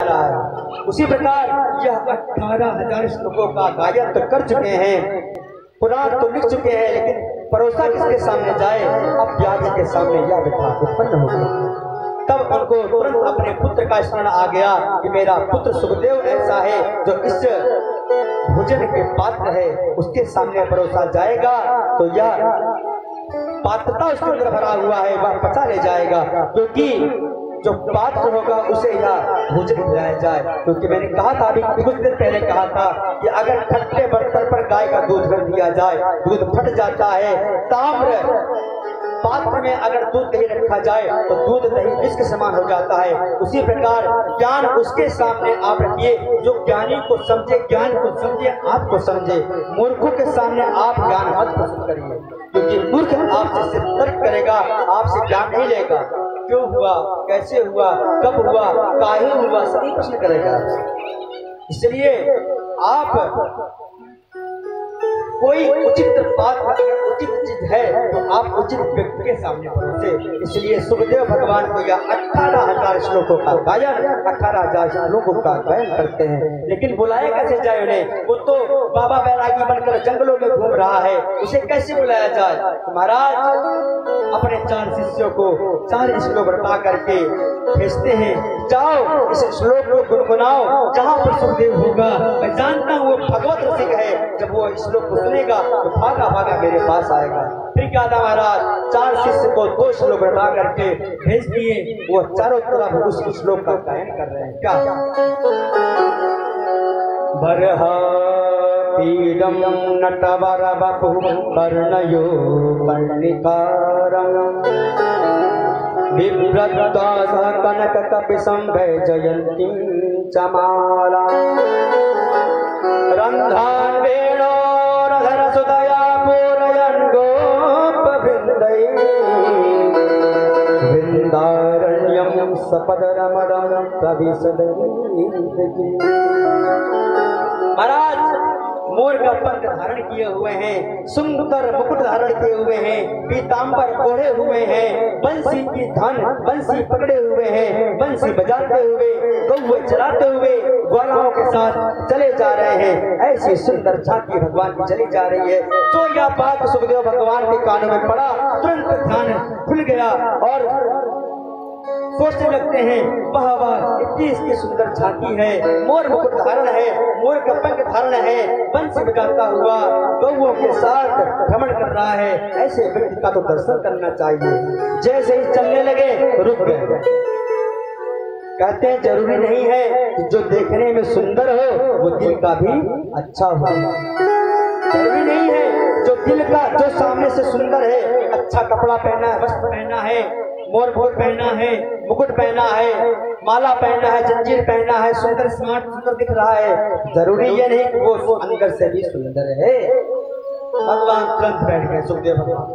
रहा है। उसी प्रकार यह 18,000 श्लोकों का गायन तो कर चुके हैं, पुराण तो लिख चुके हैं, लेकिन परोसा किसके सामने जाए? अब व्यास के सामने यह व्यथा उत्पन्न हो गई। तब उनको तुरंत अपने पुत्र का स्मरण आ गया कि मेरा पुत्र सुखदेव ऐसा है जो इस भोजन के पात्र है, उसके सामने परोसा जाएगा तो यह पात्रता उसके अंदर भरा हुआ है, वह पचा ले जाएगा, क्योंकि जो पात्र होगा उसे यह भोजन खिलाया जाए। क्योंकि मैंने कहा था, अभी कुछ दिन पहले कहा था कि अगर खट्टे बर्तन पर गाय का दूध रख दिया जाए, दूध फट जाता है। ताम्र पात्र में अगर दूध दही रखा जाए तो दूध दही विष के समान हो जाता है। उसी प्रकार ज्ञान उसके सामने आप रखिए जो ज्ञानी को समझे, ज्ञान को समझे, आपको समझे। मूर्खों के सामने आप ज्ञान मत प्रस्तुत करिए, क्योंकि मूर्ख आपसे तर्क करेगा, आपसे ज्ञान नहीं लेगा। क्यों हुआ, कैसे हुआ, कब हुआ, काहे हुआ, सभी प्रश्न करेगा। इसलिए आप कोई उचित बात, उचित चीज है तो आप उचित व्यक्ति के सामने पहुंचे। इसलिए सुखदेव भगवान को यह 18,000 श्लोकों का गायन, 18,000 श्लोकों का गायन करते हैं। लेकिन बुलाया कैसे जाए उन्हें? वो तो बाबा बैरागी बनकर जंगलों में घूम रहा है, उसे कैसे बुलाया जाए? महाराज अपने 4 शिष्यों को 4 श्लोक रटा करके भेजते हैं, जाओ इस श्लोक को गुनगुनाओ, जहाँ पर सुखदेव होगा मैं जानता हूँ वो भगवत रसिक है, जब वो श्लोक को सुनेगा तो भागा भागा मेरे पास आएगा। फिर क्या था महाराज, 4 शिष्य को 2 श्लोक रटा करके भेज दिए, वो चारों तरफ उस श्लोक का गायन कर रहे हैं। क्या बरहा पीडम नटवर बपु वर्णयो कर्णिकारं बिभ्रता कनक कपिशं वैजयन्तीं च माला रन्ध्रान् वेणोरधर सुदया पूरयन् गोपवृन्दैः वृन्दारण्यं सपदरमणं कविसदयैः। महाराज मोर का पंख धारण किए हुए हैं, सुंदर मुकुट धारण किए हुए हैं, पीतांबर ओढ़े हुए हैं, बंसी की धन बंसी पकड़े हुए हैं, बंसी बजाते हुए, गौवे चलाते हुए ग्वालों के साथ चले जा रहे हैं। ऐसी सुंदर झांकी भगवान की चली जा रही है। तो यह बात सुखदेव भगवान के कानों में पड़ा, तुरंत ध्यान खुल गया और सोचने लगते हैं, वाह वाह इतनी इसकी सुंदर झांकी है, मोर मुकुट धारण है, मोर का पंख धारण है, बंसी बजाता हुआ गौओं के साथ भ्रमण कर रहा है। ऐसे व्यक्ति का तो दर्शन करना चाहिए। जैसे ही चलने लगे रुक गए। कहते हैं जरूरी नहीं है कि जो देखने में सुंदर हो वो दिल का भी अच्छा हो। जरूरी नहीं है जो दिल का, जो सामने से सुंदर है, अच्छा कपड़ा पहना है, वस्त्र पहना है, मोर भोर पहना है, मुकुट पहना है, माला पहना है, जंजीर पहना है, सुंदर स्मार्ट सुंदर दिख रहा है, जरूरी ये नहीं कि वो अंदर से भी सुंदर है। भगवान तुरंत बैठ गए सुखदेव भगवान।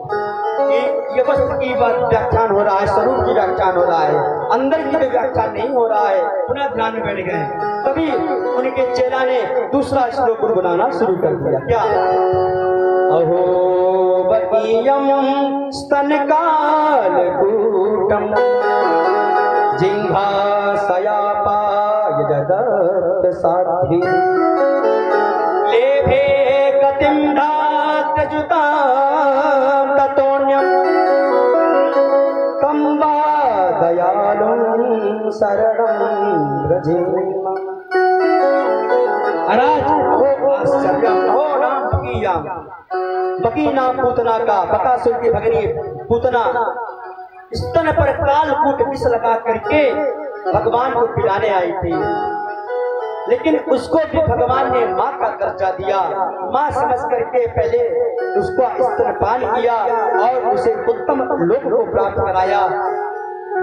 ये वस्त्र की बात व्याख्यान हो रहा है, स्वरूप की व्याख्यान हो रहा है, अंदर की व्याख्यान नहीं हो रहा है। पुनः ध्यान में बैठ गए। तभी उनके चेला ने दूसरा श्लोक गुनगुनाना शुरू कर दिया। क्या अहो बकीयम स्तनकालकूटम जिह्वासयापाय ददत्त साध्वी लेभे गतिं धात्यजुतां ततोऽन्यं तं वा दयालुं शरणं व्रजेम। बकी नाम पूतना का, बकासुर की भगनी पूतना स्तन पर कालकूट विष लगा करके भगवान को पिलाने आई थी, लेकिन उसको भी भगवान ने माँ का दर्जा दिया। माँ समझ करके पहले उसको स्तनपान किया और उसे उत्तम लोक को प्राप्त कराया।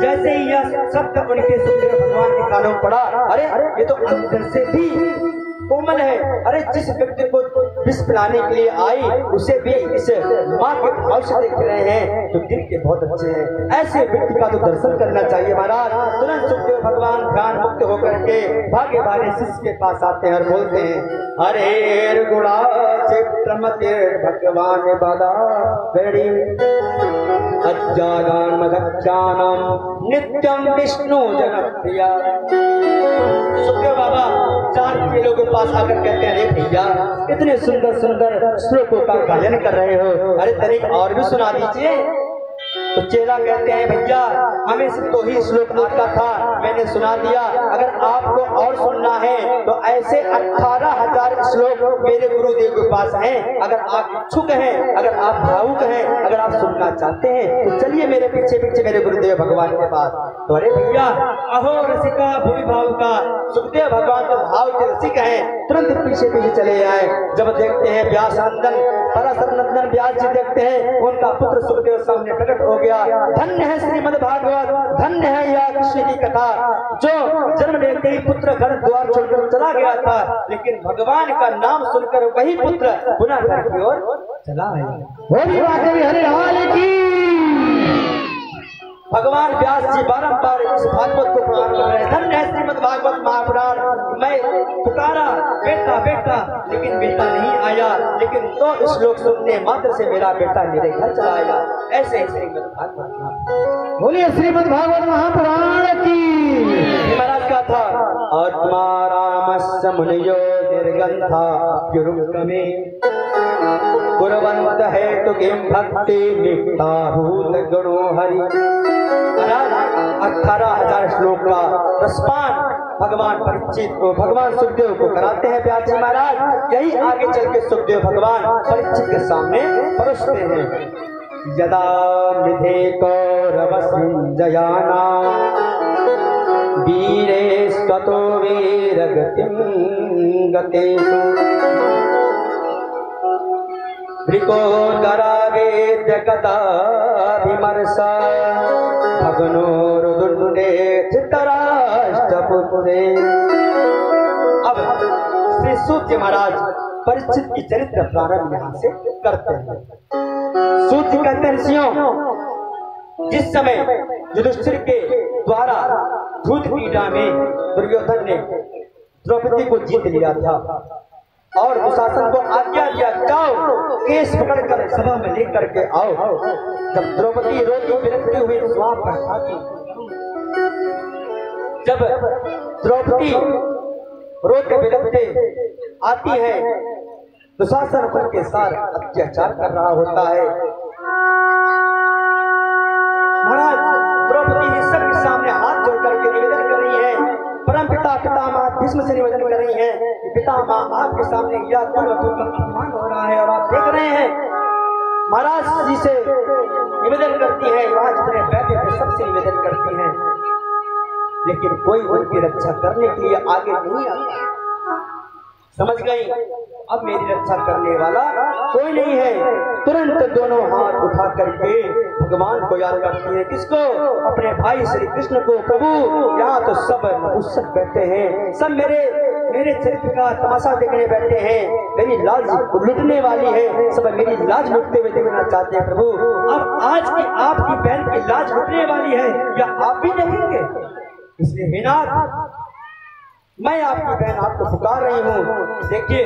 जैसे ही यह शब्द उनके सुखदेव भगवान के कानों में पड़ा, अरे ये तो अंदर से भी कोमल है। अरे जिस व्यक्ति को विष पिलाने के लिए आई उसे भी इस माँ के भाव से देख रहे हैं तो दिल के बहुत अच्छे हैं। ऐसे व्यक्ति का तो दर्शन करना चाहिए। महाराज तुरंत सुखदेव भगवान ध्यान मुक्त होकर के भागे भागे शिष्य के पास आते हैं और बोलते हैं, हरे गुणा चित्रमते भगवान बादा बेड़ी अज्जानाम नित्यम विष्णु जनप्रिया पास आकर कहते हैं, अरे भैया इतने सुंदर सुंदर श्लोकों का गायन कर रहे हो, अरे तनिक और भी सुना दीजिए। तो चेला कहते हैं, भैया हमें से तो ही श्लोक आता था, मैंने सुना दिया, अगर आपको और सुनना है तो ऐसे 18,000 श्लोक मेरे गुरुदेव के पास हैं। अगर आप इच्छुक हैं, अगर आप भावुक हैं, अगर आप सुनना चाहते हैं तो चलिए मेरे पीछे पीछे मेरे गुरुदेव भगवान के पास। तो अरे भैया अहो रसिका भूमि भाव का, सुखदेव भगवान तो भाव के रसिक हैं, तुरंत पीछे पीछे चले आए। जब देखते हैं व्यास नंदन पराशर नंदन व्यास जी देखते हैं उनका पुत्र सुखदेव सामने प्रकट हो गया। धन्य है श्रीमद् भागवत, धन्य है यह कृष्ण की कथा, जो जन्म लेते ही पुत्र घर द्वार छोड़कर चला गया था, लेकिन भगवान का नाम सुनकर वही पुत्र पुनः घर की ओर चला आया। भगवान व्यास जी बारंबार इस भागवत को प्रणाम कर रहे हैं। धन्य है श्रीमद् भागवत महापुराण, मैं पुकारा बेटा बेटा लेकिन बेटा नहीं आया, लेकिन तो श्लोक सुनने मात्र से मेरा बेटा मेरे घर चला आया। ऐसे ही श्रीमद् भागवत, बोलिए श्रीमद् भागवत महापुराण की। महाराज का था आत्मा रामस्य मुनियो निर्गंथा युरुक्रमे कुर्वन्त है तो किम भक्ति निष्ठा भूत गुणो हरि। 18,000 श्लोक का रसपान भगवान परीक्षित को, भगवान सुखदेव को कराते हैं व्यास जी महाराज। यही आगे चल के सुखदेव भगवान परीक्षित के सामने परोसते हैं। यदा निधे कौरवसंजयाना वीरे स्वतो वीरगतिं गतेषु ऋकोदरावेद्य गदाभिमर्श भग्नोरुदुण्डे धृतराष्ट्रपुत्रे। अब श्री सूत जी महाराज परीक्षित की चरित्र प्रारंभ यहाँ से करते हैं। सूत जी कहते हैं, ऋषियों जिस समय युधिष्ठिर के द्वारा धूत पीड़ा में दुर्योधन ने द्रौपदी को जीत लिया था और दुशासन को आज्ञा दिया, जाओ केस पकड़कर सभा में लेकर के आओ। जब द्रौपदी रोती बिलखती हुई वहां पर आती, जब द्रौपदी रोते बिलखते आती है, दुशासन उनके साथ अत्याचार कर रहा होता है। महाराज द्रौपदी ही सबके सामने हाथ जोड़ करके निवेदन कर रही है, परम पिता पितामह भीष्म से निवेदन कर रही है कि पितामह आपके सामने यह कुलवधू का अपमान हो रहा है और आप देख रहे हैं। महाराज जी से निवेदन करती है, वहां जितने बैठे थे सबसे निवेदन करती हैं, लेकिन कोई उनकी रक्षा करने के लिए आगे नहीं आता। समझ गई अब मेरी रक्षा करने वाला कोई नहीं है। तुरंत दोनों हाथ उठा करके भगवान को याद करती है। किसको? अपने भाई श्री कृष्ण को। प्रभु यहाँ तो सब उत्सुक बैठे हैं, सब मेरे चरित्र का तमाशा देखने बैठे हैं, मेरी लाज लुटने वाली है, सब मेरी लाज लुटते हुए देखना चाहते हैं। प्रभु अब आज की आपकी बहन की लाज लुटने वाली है या आप भी देखेंगे? इसलिए हे नाथ, मैं आपकी बहन आपको पुकार रही हूँ। देखिए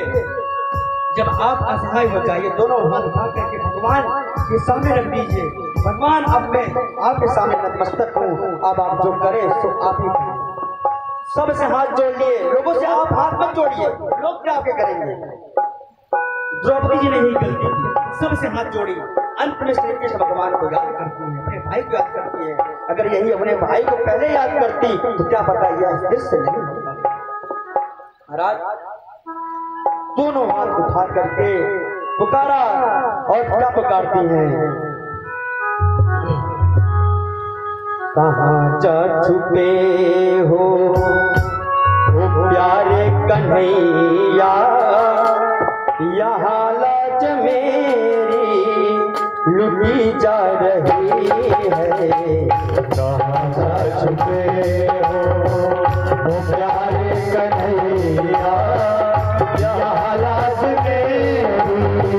जब आप असहाय हो जाइए, दोनों हाथ उठा करके भगवान के सामने रख दीजिए। भगवान अब मैं आपके सामने नतमस्तक हूँ, अब आप जो करें सो आप ही करें। सबसे हाथ जोड़ लिए, लोगों से आप हाथ मत जोड़िए, लोग क्या आपके करेंगे। द्रौपदी जी ने ही गलती की, सबसे हाथ जोड़ी। अंत में श्री कृष्ण भगवान को याद करती है, अपने भाई को याद करती है। अगर यही अपने भाई को पहले याद करती तो क्या पता यह फिर से नहीं होता। महाराज दोनों हाथ उठा करके पुकारा और क्या पुकारती हैं? कहाँ जा छुपे हो प्यारे कन्हैया, यहाँ लाज मेरी लुटी जा रही है। कहाँ जा छुपे हो प्यारे कन्हैया, यहाँ लाज मेरी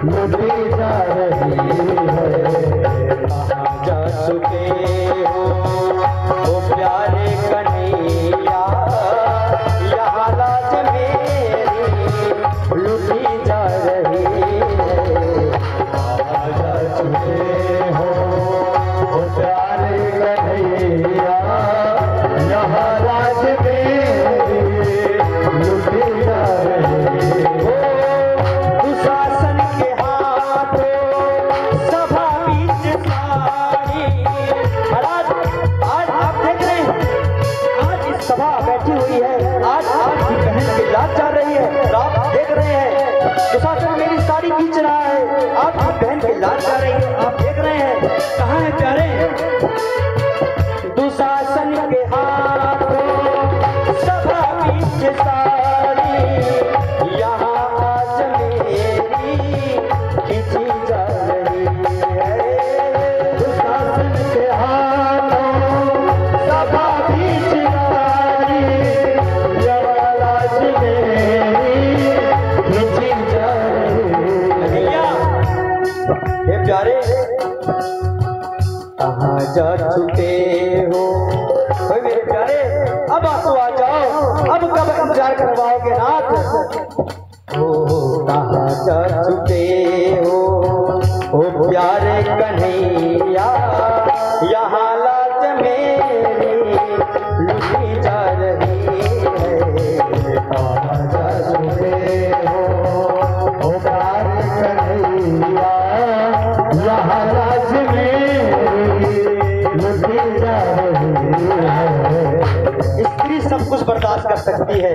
लुटी जा रही है। कहाँ जा छुपे हो प्यारे कन्हैया, यहाँ लाज मेरी लुटी जा रही है। कहाँ जा छुपे हो प्यारे कन्हैया, यहाँ लाज मेरी लुटी जा बैठी हुई है, आज आपकी बहन की लाज जा रही है और आप देख रहे हैं दुशासन मेरी साड़ी खींच रहा है, आपकी बहन की लाज जा रही है, आप देख रहे हैं। कहाँ है प्यारे दुशासन के हाथों सभा बीच साड़ी, यहाँ आज मेरी खींची जा रही है। दुशासन के हाथों सभा बीच साड़ी, यहाँ आज मेरी खींची जा रही है। हे प्यारे कहाँ जा चुके हो मेरे प्यारे, अब आप तो आ जाओ, अब कब इंतजार करवाओगे नाथ। ओ कहाँ जा चुके हो ओ प्यारे कन्हैया, यहाँ लाज मेरी लुटी जा रही है। कहाँ जा चुके हो ओ प्यारे कन्हैया, यहाँ लाज स्त्री सब कुछ बर्दाश्त कर सकती है,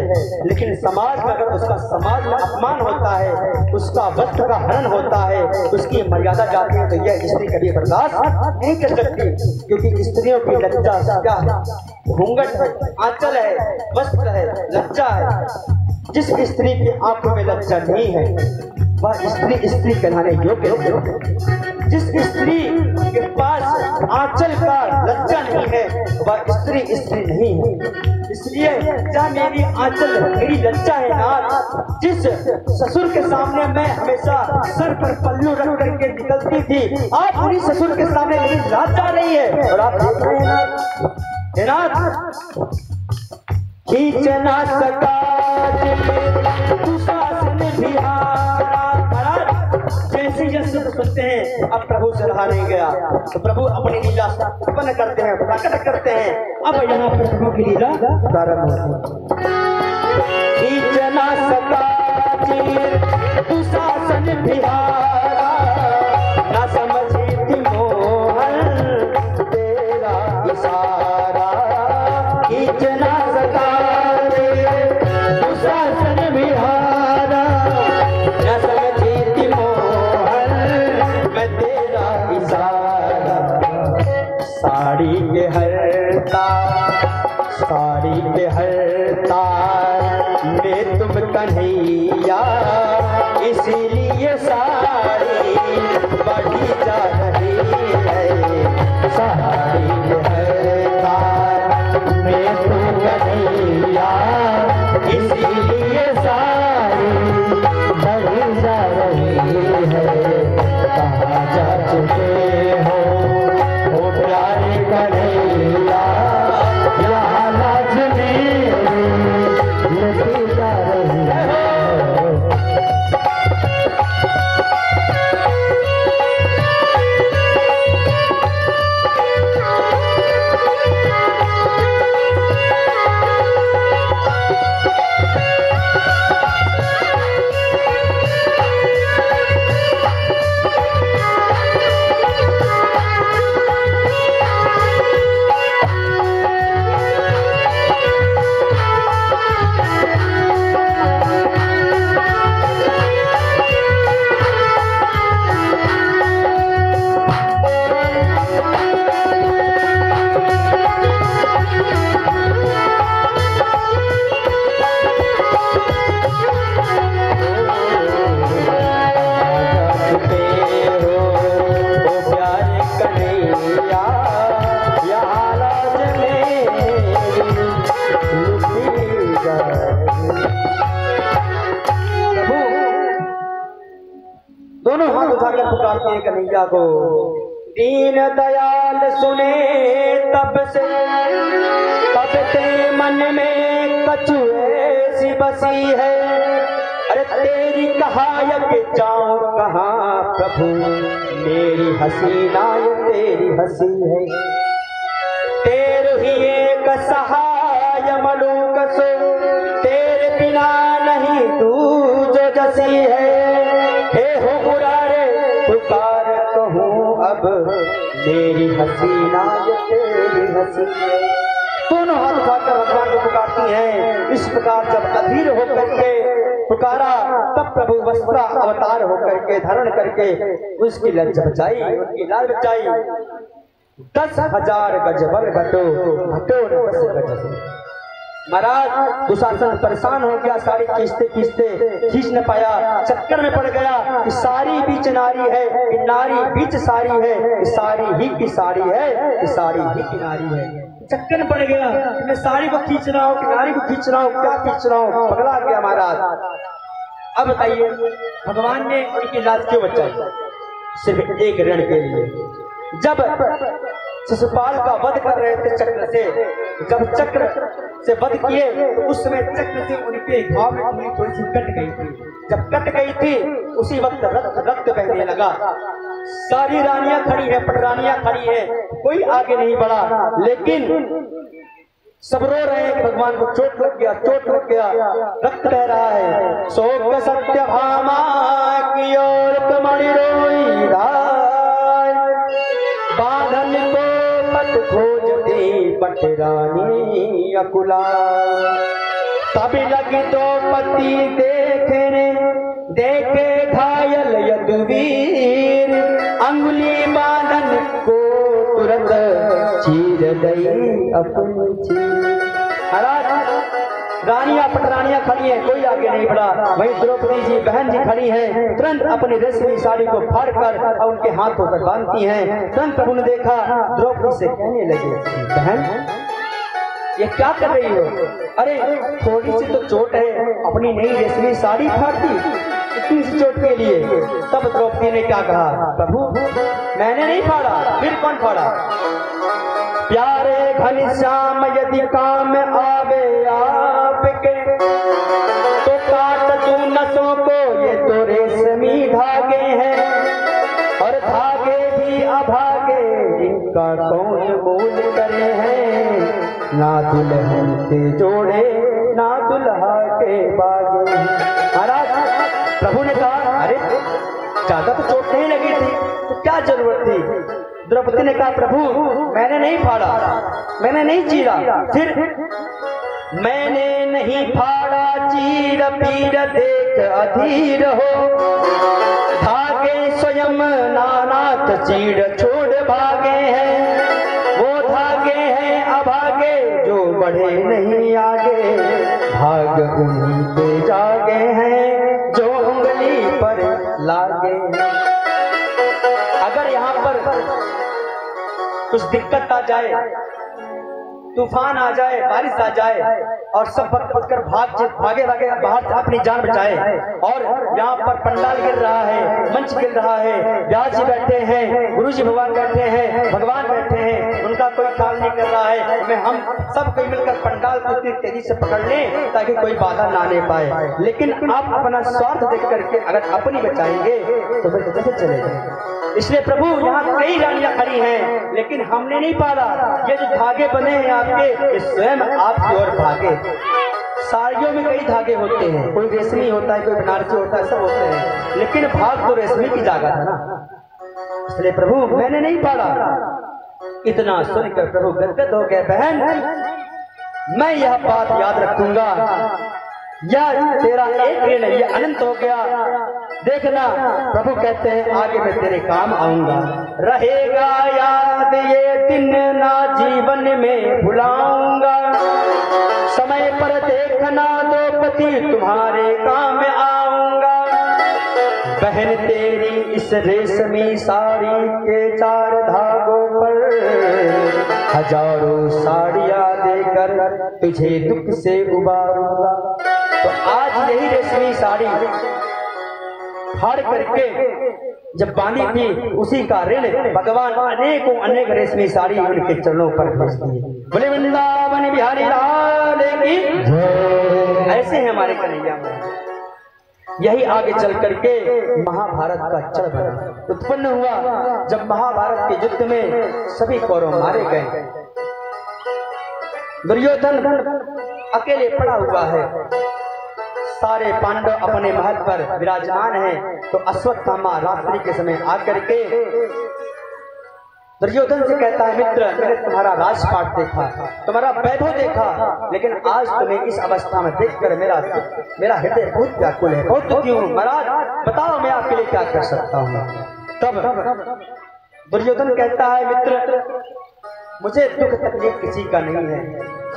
लेकिन समाज में अगर उसका समाज में अपमान होता है, उसका वस्त्र का हनन होता है, उसकी मर्यादा जाती है, तो यह स्त्री कभी बर्दाश्त नहीं कर सकती। क्योंकि स्त्रियों की लज्जा क्या है? घूंघट है, आंचल है, वस्त्र है, लज्जा है। जिस स्त्री की आंखों में लज्जा नहीं है वह स्त्री कहलाने योग्य है। जिस स्त्री के पास आंचल का लज्जा नहीं है वह स्त्री नहीं है। इसलिए जहाँ मेरी आंचल मेरी लज्जा है नाथ, जिस ससुर के सामने मैं हमेशा सर पर पल्लू रख करके निकलती थी, आप उन्हीं ससुर के सामने मेरी लाज जा रही है और आप देख रहे हैं नाथ। खींच ना सका दुशासन भी हारा। जैसे यह शब्द सुनते हैं अब प्रभु से रहा नहीं गया, तो प्रभु अपनी लीला उत्पन्न करते हैं, प्रकट करते हैं। अब यहाँ पर प्रभु की लीला प्रारंभ होती है। खींच ना सका दुशासन भी हारा, ना समझी थी मोहन तेरा इशारा। खींच ना सका दुशासन भी हारा, ना समझी थी मोहन मैं तेरा इशारा। साड़ी के हर तार में तुम कन्हैया, इसीलिए साड़ी बढ़ी जा रही है। साड़ी के हर तार में तुम कन्हैया, इसीलिए साड़ी बढ़ी जा रही है। कहाँ जा चुके हो ओ प्यारे कन्हैया, यहाँ लाज मेरी लुटी जा रही है। दोनों हाथ उठाकर पुकारते हैं कन्हैया को। दीन दयाल सुने तब ते मन में कछुए सी बसी है। अरे तेरी कहायत जाऊं कहाँ प्रभु, मेरी हसीना ये तेरी हंसी है। तेरे ही एक सहाय मलूक सो, तेरे बिना नहीं तू जो जसी है। हे हो मुरारे पुकार कहूँ अब, मेरी हसीना ये तेरी हंसी है। दोनों हाथ उठाकर भगवान को पुकारती हैं। इस प्रकार जब अधीर होकर के पुकारा, तब प्रभु वस्त्र अवतार होकर के धारण करके उसकी लज्जा बचाई, उनकी लाज बचाई। 10,000 गज बल घटो घटो न 10 गज। महाराज दुशासन परेशान हो गया, साड़ी खींचते खींचते खींच न पाया, चक्कर में पड़ गया कि साड़ी बीच नारी है, कि नारी बीच साड़ी है, कि साड़ी ही की साड़ी है, कि साड़ी ही की नारी है। चक्कर में पड़ गया, मैं साड़ी को खींच रहा हूँ कि नारी को खींच रहा हूँ, क्या खींच रहा हूँ, पगला गया महाराज। अब बताइए भगवान ने उनकी लाज क्यों बचाई? सिर्फ एक ऋण के लिए। जब शिशुपाल का वध कर रहे थे चक्र से, जब चक्र से वध किए तो उस समय चक्र से उनके घाव में थोड़ी सी कट गई थी। जब कट गई थी उसी वक्त रक्त बहने लगा। सारी रानियां खड़ी है, पटरानियां खड़ी है, कोई आगे नहीं बढ़ा, लेकिन सब रो रहे हैं, भगवान को चोट लग गया, चोट लग गया, रक्त बह रहा है। शोक सत्य भामा की ओर कमणि रोई राय, बांधन को मत खोजती पटरानी अकुला। तभी लगी तो पति देखने, देखे घायल यदुवीर, अंगुली बांधन को तुरंत चीर दई अपनी चीर। रानियां पटरानियां खड़ी हैं, कोई आगे नहीं बढ़ा। वहीं द्रौपदी जी बहन जी खड़ी हैं, तुरंत अपनी रेशमी साड़ी को फाड़कर और उनके हाथों पर बांधती हैं। तुरंत प्रभु ने देखा, द्रौपदी से कहने लगे, बहन ये क्या कर रही हो? अरे थोड़ी सी तो चोट है, अपनी नई रेशमी साड़ी फाड़ती, इतनी सी चोट के लिए। तब द्रौपदी ने क्या कहा, प्रभु मैंने नहीं फाड़ा, फिर कौन फाड़ा? प्यारे घनश्याम यदि काम आवे आपके, तो काट तू नसों को, ये तो रेशमी धागे हैं, और धागे भी अभागे, इनका कौन मोल करे हैं। ना दुल्हन के जोड़े, ना दुल्हा के बागे। महाराज प्रभु ने कहा, अरे ज्यादा तो चोट नहीं लगी थी, तो क्या जरूरत थी? द्रौपदी ने कहा, प्रभु मैंने नहीं फाड़ा, मैंने नहीं चीरा। फिर मैंने नहीं फाड़ा चीर पीर देख अधीर हो, धागे स्वयं नानात चीड़ छोड़ भागे हैं। वो धागे हैं अभागे, जो बढ़े नहीं आगे, भाग उन्हीं पे जागे हैं, जो उंगली पर लागे। अगर यहाँ पर कुछ दिक्कत आ जाए, तूफान आ जाए, बारिश आ जाए, और सब भक्त उठकर भागे भागे बाहर अपनी जान बचाए, और यहाँ पर पंडाल गिर रहा है, मंच गिर रहा है, व्यास जी बैठे हैं, गुरु जी भगवान बैठे हैं, भगवान बैठे हैं, उनका कोई ख्याल नहीं कर रहा है, मैं हम सब कोई मिलकर पंडाल को इतनी तेजी से पकड़ लें ताकि कोई बाधा ना ले पाए। लेकिन आप अपना स्वार्थ देख करके अगर अपनी बचाएंगे तो फिर कैसे चलेगा? इसलिए प्रभु यहाँ कई रानियां खड़ी हैं, लेकिन हमने नहीं पाला। ये जो धागे बने हैं आपके, ये स्वयं आपकी ओर भागे। साड़ियों में कई धागे होते हैं, कोई रेशमी होता है, कोई बनारसी होता है, सब होते हैं, लेकिन भाग तो रेशमी की जागा था ना। इसलिए प्रभु मैंने नहीं पाला। इतना सुनकर प्रभु गदगद हो गए, बहन मैं यह बात याद रखूंगा, यह तेरा एक ऋण ये अनंत हो गया। देखना प्रभु कहते हैं आगे मैं तेरे काम आऊंगा, रहेगा याद ये दिन ना जीवन में भुलाऊंगा। समय पर देखना द्रौपदी तुम्हारे काम आऊंगा। बहन तेरी इस रेशमी साड़ी के 4 धागों पर हजारों साड़ियां देकर तुझे दुख से उबारूंगा। तो आज यही रेशमी साड़ी फाड़ करके जब बांधी थी, उसी का ऋण भगवान अनेकों अनेक रेशमी साड़ी उनके चरणों पर भेजती है। बोले वृंदावन बिहारी लाल की जय। ऐसे हैं हमारे कन्हैया। यही आगे चल करके महाभारत का चढ़ बना उत्पन्न हुआ। जब महाभारत के युद्ध में सभी कौरव मारे गए, दुर्योधन अकेले पड़ा हुआ है, सारे पांडव अपने महल पर विराजमान हैं। तो अश्वत्थामा रात्रि के समय आकर के दुर्योधन से कहता है, मित्र मैंने तुम्हारा राजपाट देखा, तुम्हारा वैभव देखा, लेकिन आज तुम्हें इस अवस्था में देखकर मेरा हृदय बहुत व्याकुल है, बहुत दुखी हूँ। महाराज बताओ मैं आपके लिए क्या कर सकता हूँ। तब दुर्योधन कहता है, मित्र मुझे दुख तकलीफ किसी का नहीं है।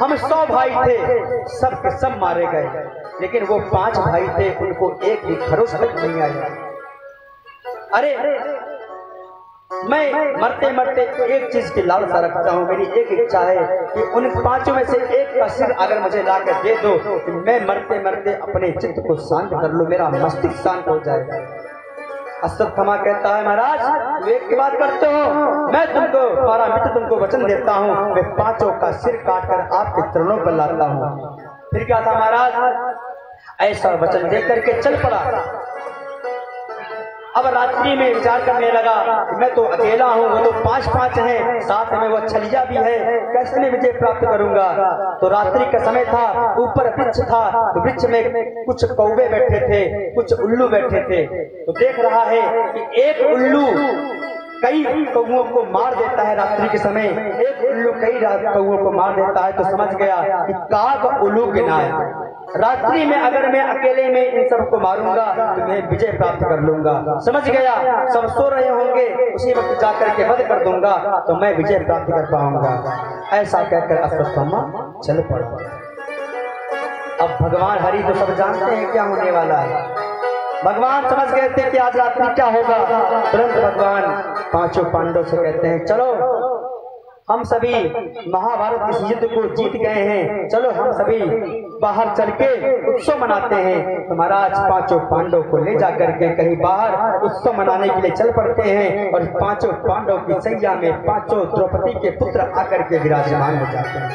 हम 100 भाई थे, सब के सब मारे गए, लेकिन वो 5 भाई थे, उनको एक भी खरोच तक नहीं आया। अरे मैं मरते मरते एक चीज की लालसा रखता हूँ, मेरी एक इच्छा है कि उन 5 में से एक का सिर अगर मुझे लाकर दे दो तो मैं मरते मरते अपने चित्त को शांत कर लूं, मेरा मस्तिष्क शांत हो जाएगा। अश्वत्थामा कहता है, महाराज एक की बात करते हो, मैं तुमको हमारा मित्र तुमको वचन देता हूँ, मैं 5 का सिर काटकर आपके चरणों पर लाता हूँ। फिर क्या था महाराज, ऐसा वचन दे करके चल पड़ा। अब रात्रि में विचार करने लगा, मैं तो अकेला हूँ, वो तो 5-5 हैं, साथ में वो छलिया भी है, कैसे मैं विजय प्राप्त करूंगा। तो रात्रि का समय था, ऊपर वृक्ष था, तो वृक्ष में कुछ कौवे बैठे थे, कुछ उल्लू बैठे थे। तो देख रहा है कि एक उल्लू कई कौओं को मार देता है। रात्रि के समय एक उल्लू कई कौओं को मार देता है, तो समझ गया कि काग उल्लू के नाम, रात्रि में अगर मैं अकेले में इन सबको मारूंगा तो मैं विजय प्राप्त कर लूंगा। समझ गया, सब सो रहे होंगे, उसी वक्त जाकर के वध कर दूंगा तो मैं विजय प्राप्त कर पाऊंगा। ऐसा कहकर अश्वत्थामा चल पड़ा। अब भगवान हरि तो सब जानते हैं क्या होने वाला है। भगवान समझ गए थे कि आज रात्रि क्या होगा। तुरंत भगवान 5 पांडवों से कहते हैं, चलो हम सभी महाभारत इस युद्ध को जीत गए हैं, चलो हम सभी बाहर चल के उत्सव मनाते हैं। तो महाराज 5 पांडव को ले जाकर के कहीं बाहर उत्सव मनाने के लिए चल पड़ते हैं, और 5 पांडव की सैया में 5 द्रौपदी के पुत्र आकर के विराजमान हो जाते हैं।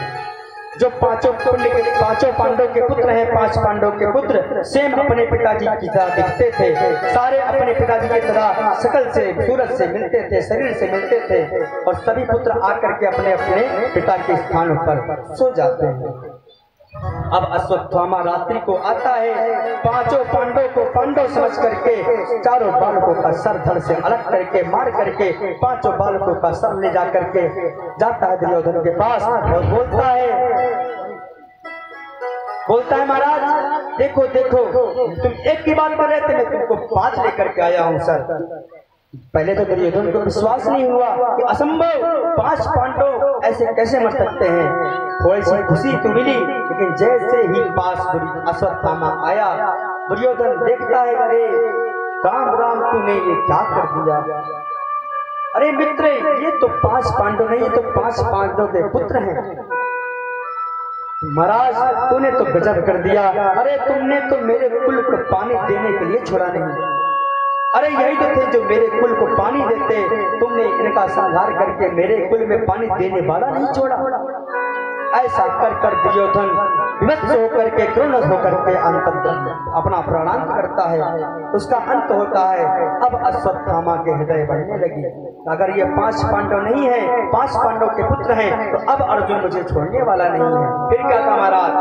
जो 5 पांडव के पुत्र हैं, 5 पांडव के पुत्र सेम अपने पिताजी की तरह दिखते थे, सारे अपने पिताजी की तरह शकल से सूरत से मिलते थे, शरीर से मिलते थे, और सभी पुत्र आकर के अपने अपने पिता के स्थान पर सो जाते हैं। अब अश्वत्थामा रात्रि को आता है, 5 पांडव को पांडव समझ करके 4 बालकों का सर धड़ से अलग करके मार करके 5 बालकों का सर ले जा करके जाता है दुर्योधन के पास और बोलता है महाराज देखो देखो, तुम एक की बात कर रहे थे, मैं तुमको 5 लेकर के आया हूँ सर। पहले तो दुर्योधन को विश्वास नहीं हुआ कि असंभव, 5 पांडव ऐसे कैसे मर सकते हैं। थोड़ी सी खुशी तो मिली, लेकिन जैसे ही पास अश्वत्थामा आया, दुर्योधन देखता है, अरे राम राम तूने ये क्या कर दिया। अरे मित्र ये तो 5 पांडव नहीं, ये तो 5 पांडव के पुत्र हैं। महाराज तूने तो गजब कर दिया, अरे तुमने तो मेरे कुल को पानी देने के लिए छोड़ा नहीं। अरे यही तो थे जो मेरे कुल को पानी देते, तुमने इनका संहार करके मेरे कुल में पानी देने वाला नहीं छोड़ा। ऐसा कर कर दुर्योधन विवश होकर के क्रोध होकर के अपना प्राणांत करता है। उसका अंत होता है। अब अश्वत्थामा के हृदय बढ़ने लगी, अगर ये 5 पांडव नहीं है, 5 पांडव के पुत्र हैं, तो अब अर्जुन मुझे छोड़ने वाला नहीं है। फिर क्या था महाराज,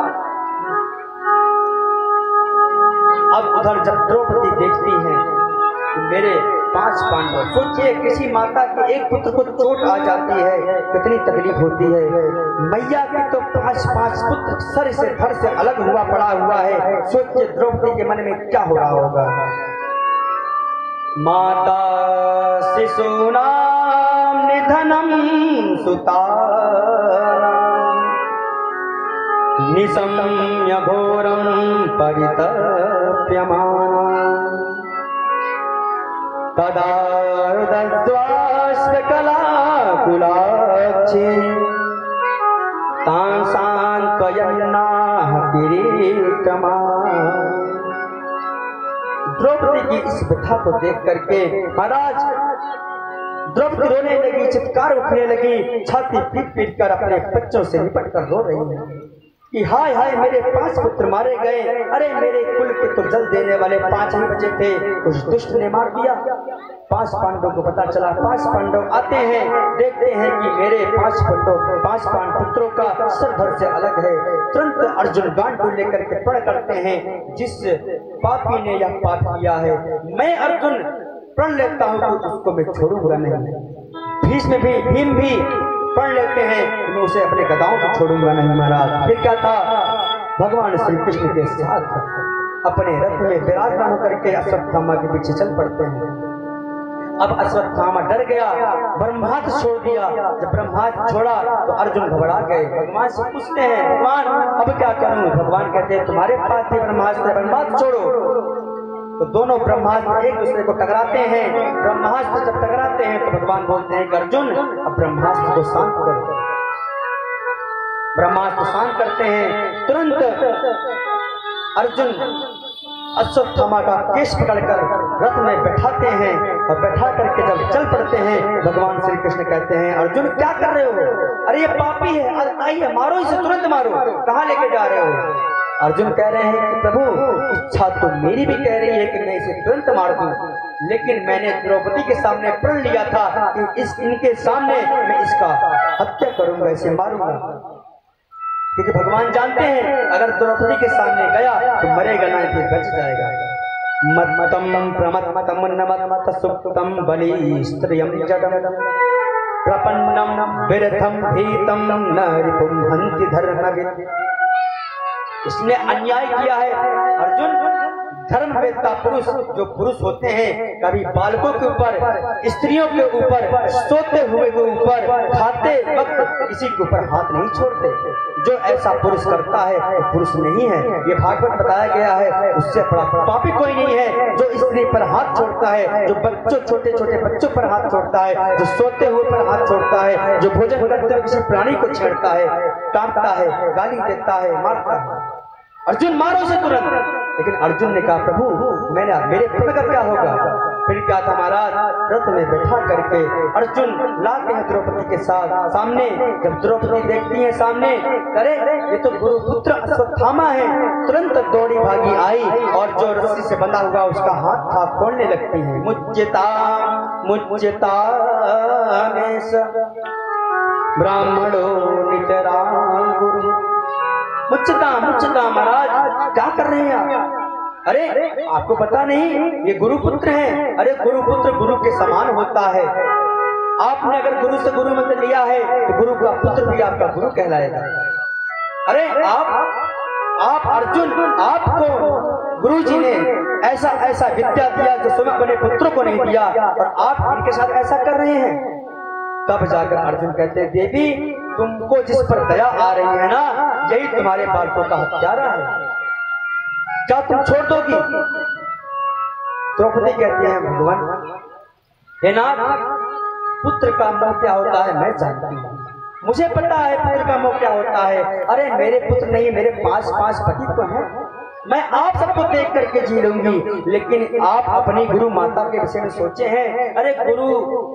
अब उधर जब द्रौपदी देखती है मेरे 5 पांडव, सोचिए किसी माता के एक पुत्र को चोट आ जाती है कितनी तकलीफ होती है। मैया के तो 5-5 पुत्र सर से धड़ से अलग हुआ पड़ा हुआ है। सोचिए द्रौपदी के मन में क्या हो रहा होगा। माता शिशूनां निधनं सुतानां निशम्य घोरं परितप्यमाना तदा रुदध्वाश्वकलाकुलाक्षी तां सान्त्वयन्नाः किरीटमा। द्रौपदी की इस व्यथा को देख करके महाराज द्रौपदी रोने लगी, चित्कार उठने लगी, छाती पीट पीट कर अपने बच्चों से निपट कर रो रही है कि हाय हाय मेरे 5 पुत्र मारे गए। अरे मेरे कुल के तो जल देने वाले 5 ही बचे थे, उस दुष्ट ने मार दिया। 5 पांडव को पता चला, 5 पांडव आते हैं, देखते हैं कि मेरे 5 पुत्रों का सर धड़ से अलग है। तुरंत अर्जुन गांडू लेकर के प्रण करते हैं, जिस पापी ने यह पाप किया है मैं अर्जुन प्रण लेता हूं कि उसको मैं छोड़ूंगा नहीं। भीष्म भी भीम भी पढ़ लेते हैं, मैं उसे अपने गदाओं को छोड़ूंगा नहीं महाराज। फिर क्या था, भगवान श्री कृष्ण के साथ अपने रथ में विराजमान होकर के अश्वत्थामा के पीछे चल पड़ते हैं। अब अश्वत्थामा डर गया, ब्रह्मास्त्र छोड़ दिया। जब ब्रह्मास्त्र छोड़ा तो अर्जुन घबरा गए, भगवान से पूछते हैं भगवान अब क्या करूं। भगवान कहते हैं तुम्हारे पास भी ब्रह्मास्त्र, ब्रह्मास्त्र छोड़ो। तो दोनों ब्रह्मास्त्र एक दूसरे को टकराते हैं। ब्रह्मास्त्र जब टकराते हैं तो भगवान बोलते हैं कि अर्जुन अब ब्रह्मास्त्र को शांत करो। ब्रह्मास्त्र शांत करते हैं, तुरंत अर्जुन अश्वत्थामा का केश पकड़कर रथ में बैठाते हैं और बैठा करके जब चल पड़ते हैं, भगवान श्री कृष्ण कहते हैं अर्जुन क्या कर रहे हो, अरे ये पापी है, आइए मारो इसे, तुरंत मारो, कहाँ लेके जा रहे हो। अर्जुन कह रहे हैं कि प्रभु इच्छा तो मेरी भी कह रही है कि मैं इसे तुरंत मार दूं, लेकिन मैंने द्रौपदी के सामने प्रण लिया था कि इनके सामने मैं इसका हत्या करूंगा, इसे मारूंगा। क्योंकि भगवान जानते हैं अगर द्रौपदी के सामने गया तो मरेगा नहीं, फिर बच जाएगा। मत्तम प्रमत्तम नमत सुप्तम बलि स्त्रियम जगम प्रपन्नम विरथम भीतम न रिपुम हन्ति धर्मविद। इसने अन्याय किया है अर्जुन। धर्मवेत्ता पुरुष जो पुरुष होते हैं कभी बालकों के ऊपर, स्त्रियों के ऊपर, सोते हुए के ऊपर, खाते वक्त किसी के ऊपर हाथ नहीं छोड़ते। जो ऐसा पुरुष करता है वो पुरुष नहीं है, ये भागवत बताया गया है। उससे बड़ा पापी कोई नहीं है जो स्त्री पर हाथ छोड़ता है, जो बच्चों छोटे छोटे बच्चों पर हाथ छोड़ता है, जो सोते हुए पर हाथ छोड़ता है, जो भोजन करते हुए किसी प्राणी को छेड़ता है, टांगता है, गाली देता है, मारता है। अर्जुन मारो उसे तुरंत। लेकिन अर्जुन ने कहा प्रभु मेरे पुत्र का क्या होगा। फिर क्या था महाराज, रथ में बैठा करके अर्जुन लाते हैं द्रौपदी के साथ सामने। जब द्रौपदी देखती है सामने, अरे ये तो गुरुपुत्र अश्वत्थामा है, तुरंत दौड़ी भागी आई और जो रस्सी से बंधा हुआ उसका हाथ था फोड़ने लगती है। मुच्यता मुच्यता ब्राह्मणो नितरां गुरु। मुच्चता महाराज क्या कर रहे हैं आप? अरे आपको पता नहीं ये गुरुपुत्र हैं। अरे गुरुपुत्र गुरु के समान होता है। आपने अगर गुरु से गुरु मंत्र लिया है तो गुरु का पुत्र भी आपका गुरु कहलाएगा। अरे आप अर्जुन, आपको गुरुजी ने ऐसा ऐसा विद्या दिया जो स्वयं अपने पुत्रों को नहीं दिया और आप इनके साथ ऐसा कर रहे हैं। तब जाकर अर्जुन कहते हैं देवी तुमको जिस पर दया आ रही है ना, यही तुम्हारे बालकों का हत्यारा है, क्या तुम छोड़ दोगी? द्रौपदी कहती है भगवान हे नाथ, पुत्र का मोह क्या होता है मैं जानती हूँ, मुझे पता है पुत्र का मोह क्या होता है। अरे मेरे पुत्र नहीं, मेरे 5 पति तो हैं, मैं आप सबको देख करके जी लूंगी, लेकिन आप अपनी गुरु माता के विषय में सोचे हैं? अरे गुरु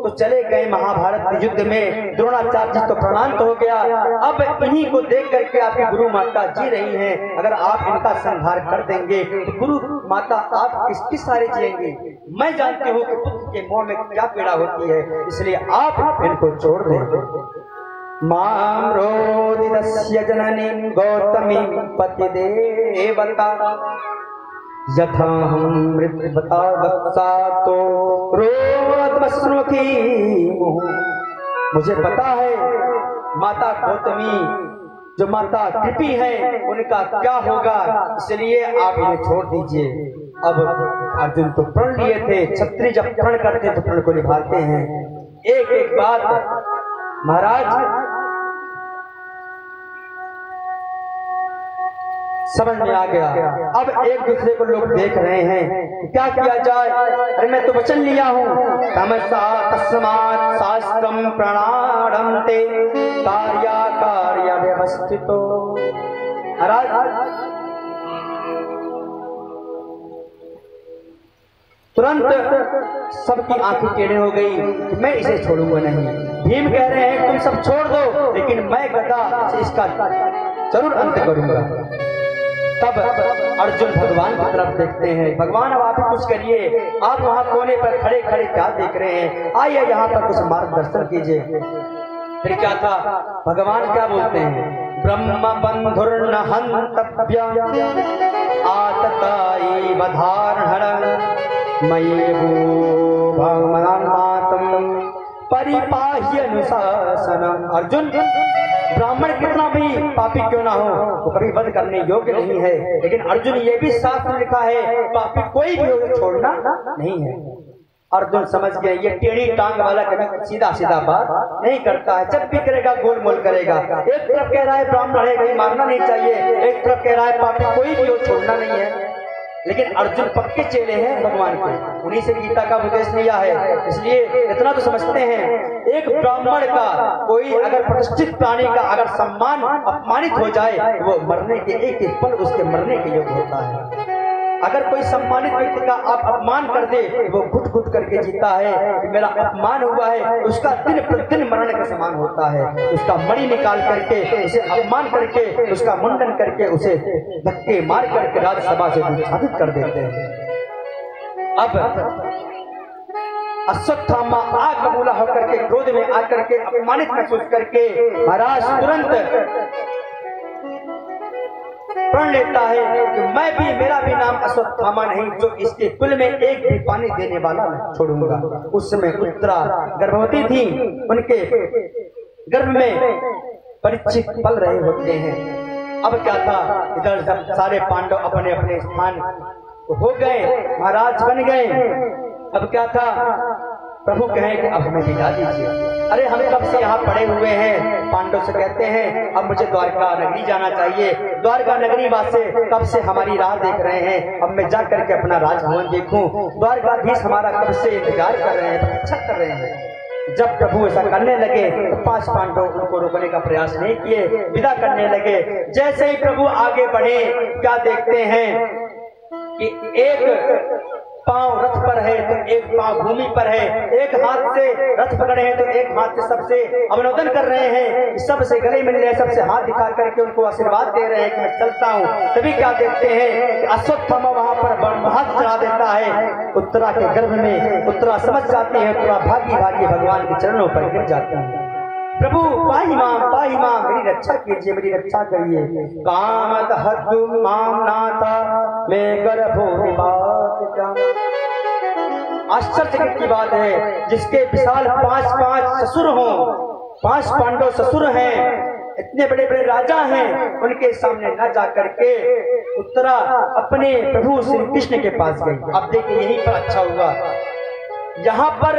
तो चले गए महाभारत के युद्ध में, द्रोणाचार्य जी तो प्रणांत हो गया, अब इन्हीं को देख करके आपकी गुरु माता जी रही हैं। अगर आप इनका संहार कर देंगे तो गुरु माता आप किसकी सारे जिएंगे। मैं जानती हूँ कि पुत्र के मोह में क्या पीड़ा होती है, इसलिए आप इनको छोड़ दें। मां रोदितस्य जननी गौतमी पतिदेवता यथाहं मृत्युवता वत्सा तो रोदमश्नुखी। मुझे पता है माता गौतमी जो माता कृपी है उनका क्या होगा, इसलिए आप इन्हें छोड़ दीजिए। अब अर्जुन तो प्रण लिए थे, क्षत्रिय जब प्रण करते तो प्रण को निभाते हैं। एक एक बात महाराज समझ में आ गया। अब एक दूसरे को लोग देख रहे हैं क्या किया जाए। अरे मैं तो वचन लिया हूँ, तस्मात् शास्त्रम प्रणारम्भते कार्य व्यवस्थितो। तुरंत सबकी आंखें टेढ़ी हो गई कि मैं इसे छोड़ूंगा नहीं। भीम कह रहे हैं तुम सब छोड़ दो, लेकिन मैं गदा से इसका जरूर अंत करूंगा। तब अर्जुन भगवान की तरफ देखते हैं, भगवान अब आप ही कुछ करिए, आप वहां कोने पर खड़े खड़े क्या देख रहे हैं, आइए यहाँ पर कुछ मार्गदर्शन कीजिए। फिर क्या था, भगवान क्या बोलते हैं, ब्रह्म बंधुर्न हन्तव्य आतताई बधारहर मयि भूभमनात्म परिपाह्य अनुशासनम। अर्जुन, ब्राह्मण कितना भी पापी क्यों ना हो वो कभी वध करने योग्य नहीं है, लेकिन अर्जुन ये भी साफ लिखा है पापी कोई भी हो छोड़ना नहीं है। अर्जुन समझ गए ये टेढ़ी टांग वाला कभी सीधा सीधा बात नहीं करता है, जब भी करेगा गोल मोल करेगा। एक तरफ कह रहा है ब्राह्मण है कहीं मारना नहीं चाहिए, एक तरफ कह रहा है पापी कोई भी हो छोड़ना नहीं है। लेकिन अर्जुन पक्के चेले हैं भगवान के, उन्हीं से गीता का उपदेश लिया है, इसलिए इतना तो समझते हैं एक ब्राह्मण का कोई अगर प्रतिष्ठित प्राणी का अगर सम्मान अपमानित हो जाए वो मरने के एक एक पल उसके मरने के योग्य होता है। अगर कोई सम्मानित व्यक्ति का आप अपमान कर दे वो घुट घुट करके जीता है कि मेरा अपमान हुआ है, उसका दिन प्रतिदिन मरने का समान होता है। उसका मणि निकाल करके उसे अपमान करके उसका मुंडन करके उसे धक्के मार करके राज्यसभा से विस्थापित कर देते हैं। अब अश्वत्थामा आग बबूला होकर के क्रोध में आकर के अपमानित महसूस करके महाराज तुरंत प्रण लेता है कि मैं भी मेरा भी नाम अश्वत्थामा नहीं जो इसके कुल में एक भी पानी देने वाला छोड़ूंगा। उस समय उत्तरा गर्भवती थी, उनके गर्भ में परीक्षित पल रहे होते हैं। अब क्या था, इधर जब सारे पांडव अपने अपने स्थान हो गए, महाराज बन गए, अब क्या था, प्रभु कहे कि अब हमें विदा दीजिए। अरे हम कब से यहाँ पड़े हुए हैं, पांडव से कहते हैं अब मुझे द्वारका नगरी जाना चाहिए। द्वारका नगरी वासी कब से हमारी राह देख रहे हैं, अब मैं जा करके अपना राजभवन देखूं। द्वारकाधीश हमारा कब से इंतजार कर रहे हैं, प्रतीक्षा कर रहे हैं। जब प्रभु ऐसा करने लगे तो 5 पांडव उनको रोकने का प्रयास नहीं किए, विदा करने लगे। जैसे ही प्रभु आगे बढ़े क्या देखते हैं कि एक पांव रथ पर है तो एक पांव भूमि पर है, एक हाथ से रथ पकड़े हैं तो एक हाथ से सबसे अभिनंदन कर रहे हैं, सबसे गले मिल रहे, सबसे हाथ दिखा करके उनको आशीर्वाद दे रहे हैं कि मैं चलता हूँ। तभी क्या देखते हैं कि अश्वत्थामा वहां पर हाथ चढ़ा देता है उत्तरा के गर्भ में। उत्तरा समझ जाती है, उत्तरा भागी भागी भगवान के चरणों पर गिर जाती है। प्रभु पाहि मां मेरी रक्षा कीजिए, मेरी रक्षा करिए। कामत हतु माम नाथा मैं गर्भो निपात। आश्चर्य की बात है, जिसके विशाल 5 ससुर हों, 5 पांडव ससुर हैं, इतने बड़े बड़े राजा हैं, उनके सामने न जा करके उत्तरा अपने प्रभु श्री कृष्ण के पास गई। अब देखिए यहीं पर अच्छा हुआ, यहाँ पर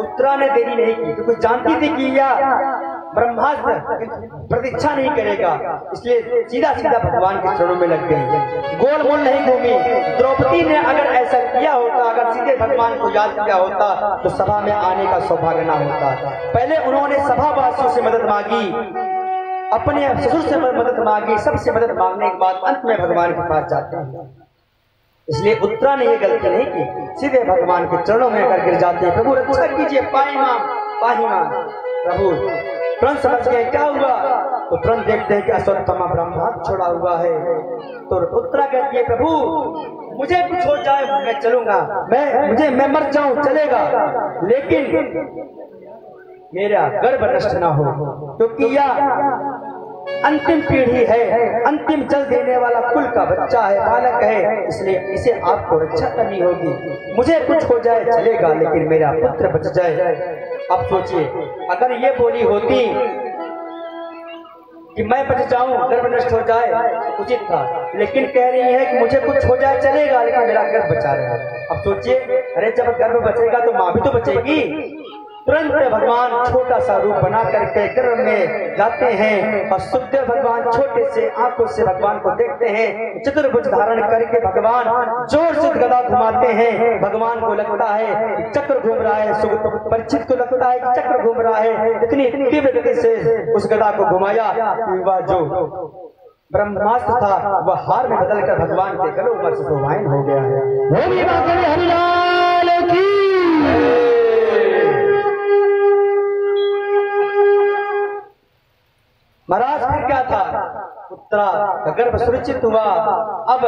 उत्तरा ने देरी नहीं की क्योंकि जानती थी कि यह ब्रह्मास्त्र प्रतीक्षा नहीं करेगा, इसलिए सीधा सीधा भगवान के चरणों में लग गई, गोल मोल नहीं घूमी। द्रौपदी ने अगर ऐसा किया होता, अगर सीधे भगवान को याद किया होता तो सभा में आने का सौभाग्य ना होता। पहले उन्होंने सभावासियों से मदद मांगी, अपने ससुर से मदद मांगी, सबसे मदद मांगने के बाद अंत में भगवान के पास जाते हैं। इसलिए उत्तरा ने ये गलती नहीं की, सीधे भगवान के चरणों में अगर गिर जाते हैं, प्रभु रक्षा कीजिए, पाहि मां। प्रभु तुरंत समझ गए क्या हुआ, तो तुरंत देखते हैं कि अश्वत्थामा ब्रह्मास्त्र छोड़ा हुआ है। तो उत्तरा कहती है प्रभु मुझे कुछ हो जाए मैं चलूंगा, मैं मर जाऊं चलेगा, लेकिन मेरा गर्भ नष्ट ना हो, क्योंकि यह अंतिम पीढ़ी है, अंतिम जल देने वाला कुल का बच्चा है, बालक है, इसलिए इसे आपको रक्षा करनी होगी। मुझे कुछ हो जाए चलेगा, लेकिन मेरा पुत्र बच जाए। अब सोचिए अगर ये बोली होती कि मैं बच जाऊं, गर्भ नष्ट हो जाए, उचित था, लेकिन कह रही है कि मुझे कुछ हो जाए चलेगा, लेकिन मेरा गर्भ बचा रहा। अब सोचिए, अरे जब गर्भ बचेगा तो माँ भी तो बचेगी। तुरंत भगवान छोटा सा रूप बना करके गर्भ में जाते हैं और सुखदेव भगवान छोटे से आंखों से भगवान को देखते हैं। चतुर्भुज धारण करके भगवान जोर से गदा घुमाते हैं। भगवान को लगता है कि चक्र घूम रहा है, परीक्षित को लगता है कि चक्र घूम रहा है। इतनी तीव्र गति से उस गदा को घुमाया कि वह जो ब्रह्मास्त्र था वह हार में बदलकर भगवान के गलों में सुशोभायन हो गया है। महाराज फिर क्या था, उत्तरा का गर्भ सुरक्षित हुआ। अब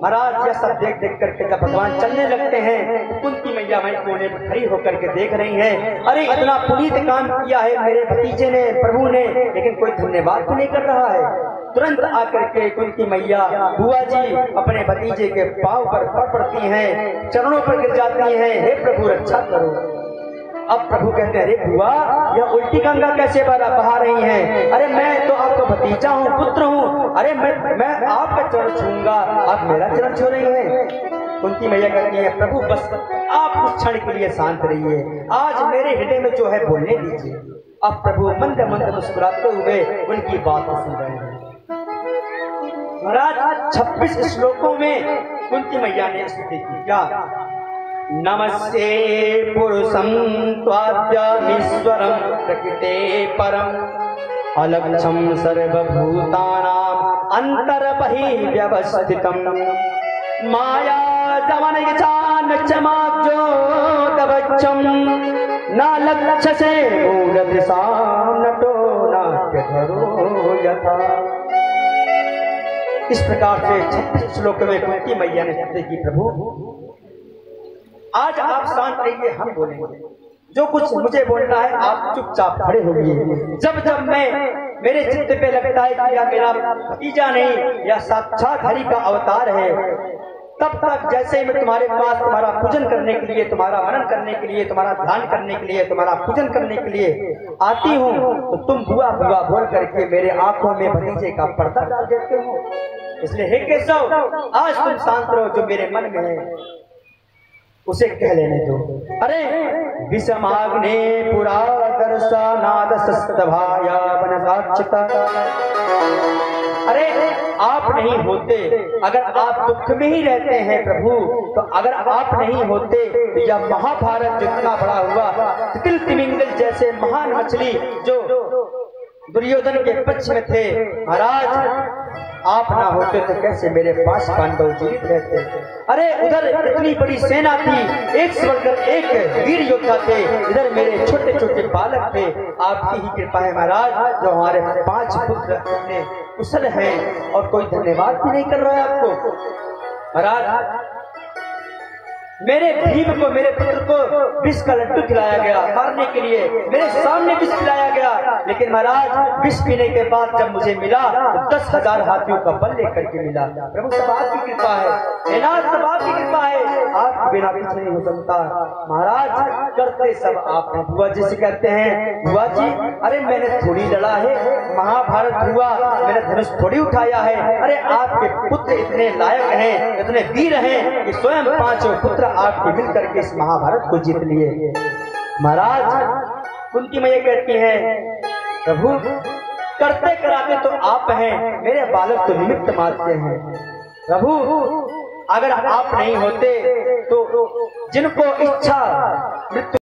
महाराज यह सब देख देख करके जब भगवान चलने लगते हैं, कुंती मैया वहीं कोने पर खड़ी होकर के देख रही हैं, अरे इतना पुनीत काम किया है मेरे भतीजे ने, प्रभु ने, लेकिन कोई धन्यवाद तो नहीं कर रहा है। तुरंत आकर के कुंती मैया बुआ जी अपने भतीजे के पांव पर पड़ पड़ती हैं, चरणों पर गिर जाती हैं, हे प्रभु रक्षा करो। अब प्रभु कहते हैं, अरे बुआ, यह उल्टी गंगा कैसे बहा रही हैं? अरे मैं तो आपका भतीजा हूँ, पुत्र हूँ। अरे मैं आपका चरण छूंगा, आप मेरा चरण छू रही हैं। कुंती मैया कहती है, प्रभु बस आप कुछ क्षण के लिए शांत रहिए, आज मेरे हृदय में जो है बोलने दीजिए। अब प्रभु मंद मंद मुस्कुराते हुए उनकी बात सुन रहे हैं। महाराज 26 श्लोकों में कुंती मैया ने स्तुति की। क्या? नमस्ते पुरुषं त्वाद्यमीश्वरं प्रकृते परम अलक्षं सर्वभूतानां अन्तर्बहिर्व्यवस्थितं माया दमनयचान्नचमाब्जोदवच्चं न लक्ष्यसे मूलदृशां नटो नाट्यधरो यथा। इस प्रकार से 26 श्लोक में कुंती मैया ने स्तुति की। प्रभु आज आप शांत रहिए, हम बोलेंगे। जो कुछ मुझे बोलना है आप चुपचाप खड़े होइए। जब जब मेरे चित्त पे लगता है कि यह मेरा भतीजा नहीं, या साक्षात हरि का अवतार है, तब तक जैसे मैं तुम्हारे पास तुम्हारा पूजन करने के लिए, तुम्हारा मनन करने के लिए, तुम्हारा ध्यान करने के लिए, तुम्हारा पूजन करने के लिए आती हूँ, तो तुम बुआ बुआ बोल करके मेरे आंखों में भतीजे का पर्दा डाल देते हो। इसलिए हे केशव, आज तुम शांत रहो, जो मेरे मन में है उसे कह लेने दो। अरे विषमाग्ने पुरा दर्शनाद सस्तभाया वनसाक्षिता। अरे आप नहीं होते, अगर आप दुख में ही रहते हैं प्रभु, तो अगर आप नहीं होते तो यह महाभारत जितना बड़ा हुआ, तिल तिमिंगल जैसे महान मछली जो दुर्योधन के पक्ष में थे, महाराज आप ना होते तो कैसे मेरे पास पांडव जीवित रहते। अरे उधर इतनी बड़ी सेना थी, एक से बढ़कर एक वीर योद्धा थे, इधर मेरे छोटे छोटे बालक थे। आपकी ही कृपा है महाराज, जो हमारे 5 पुत्र अपने कुशल हैं, और कोई धन्यवाद भी नहीं कर रहा है आपको। महाराज मेरे भीम को, मेरे पुत्र को विष का लड्डू खिलाया गया मारने के लिए, मेरे सामने विष खिलाया गया, लेकिन महाराज विष पीने के बाद जब मुझे मिला तो 10,000 हाथियों का बल लेकर के मिला। प्रभु सब आपकी कृपा है, सब आपकी कृपा है, आपके बिना कुछ नहीं हो सकता। महाराज करते सब आप हैं। बुआ जी से कहते हैं, बुआ जी अरे मैंने थोड़ी लड़ा है, महाभारत हुआ, मैंने धनुष थोड़ी उठाया है। अरे आपके पुत्र इतने लायक हैं, इतने वीर हैं कि स्वयं 5 पुत्र आपके मिलकर के इस महाभारत को जीत लिए। महाराज कुंती मैया कहती हैं, प्रभु करते कराते तो आप हैं, मेरे बालक तो निमित्त मात्र हैं। प्रभु अगर आप नहीं होते तो जिनको इच्छा मृत्यु